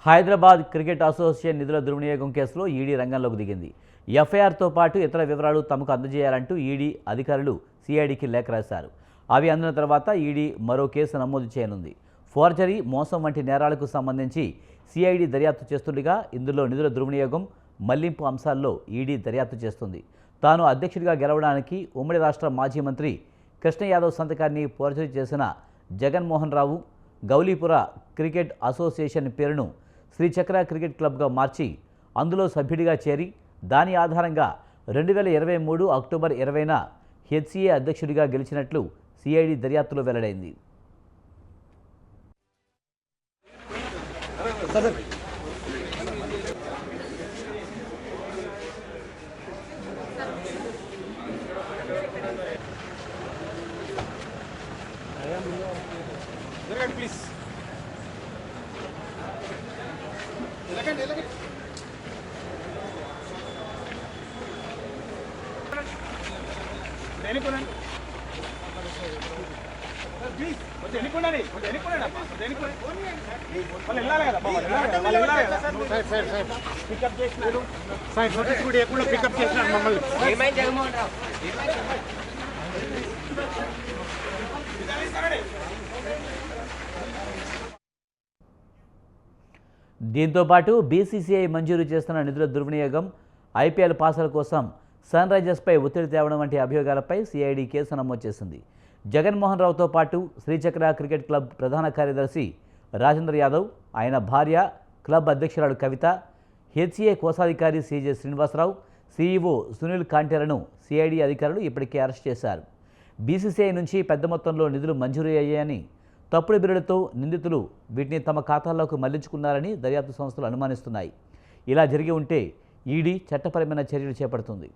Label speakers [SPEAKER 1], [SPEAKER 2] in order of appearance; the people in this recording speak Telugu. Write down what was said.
[SPEAKER 1] హైదరాబాద్ క్రికెట్ అసోసియేషన్ నిధుల దుర్వినియోగం కేసులో ఈడీ రంగంలోకి దిగింది. ఎఫ్ఐఆర్తో పాటు ఇతర వివరాలు తమకు అందజేయాలంటూ ఈడీ అధికారులు సిఐడికి లేఖ రాశారు. అవి అందిన తర్వాత ఈడీ మరో కేసు నమోదు చేయనుంది. ఫోర్జరీ, మోసం వంటి నేరాలకు సంబంధించి సిఐడి దర్యాప్తు చేస్తుండగా ఇందులో నిధుల దుర్వినియోగం, మళ్లింపు అంశాల్లో ఈడీ దర్యాప్తు చేస్తుంది. తాను అధ్యక్షుడిగా గెలవడానికి ఉమ్మడి రాష్ట్ర మాజీ మంత్రి కృష్ణ యాదవ్ సంతకాన్ని ఫోర్జరీ చేసిన జగన్మోహన్ రావు గౌలీపుర క్రికెట్ అసోసియేషన్ పేరును శ్రీచక్ర క్రికెట్ క్లబ్గా మార్చి అందులో సభ్యుడిగా చేరి దాని ఆధారంగా 2023 అక్టోబర్ 20న హెచ్సిఏ అధ్యక్షుడిగా గెలిచినట్లు సిఐడి దర్యాప్తులో వెల్లడైంది.
[SPEAKER 2] ప్లీజ్ ఎన్నుకోండి వెళ్ళాలి కదా పికప్ చేసినారు నోటీస్ కూడా ఎక్కడ పికప్ చేసినారు మమ్మల్ని.
[SPEAKER 1] దీంతోపాటు బీసీసీఐ మంజూరు చేస్తున్న నిధుల దుర్వినియోగం, ఐపీఎల్ పాసుల కోసం సన్ రైజర్స్పై ఒత్తిడి తేవడం వంటి అభియోగాలపై సిఐడి కేసు నమోదు చేసింది. జగన్మోహన్ రావుతో పాటు శ్రీచక్ర క్రికెట్ క్లబ్ ప్రధాన కార్యదర్శి రాజేంద్ర యాదవ్, ఆయన భార్య, క్లబ్ అధ్యక్షురాలు కవిత, హెచ్సిఏ కోశాధికారి CJ Srinivasarao, CEO Sunil కాంటేలను CID అధికారులు ఇప్పటికే అరెస్ట్ చేశారు. బీసీసీఐ నుంచి పెద్ద మొత్తంలో నిధులు మంజూరు అయ్యాయని, తప్పుడు బిల్లులతో నిందితులు వీటిని తమ ఖాతాల్లోకి మళ్లించుకున్నారని దర్యాప్తు సంస్థలు అనుమానిస్తున్నాయి. ఇలా జరిగి ఉంటే ఈడీ చట్టపరమైన చర్యలు చేపడుతుంది.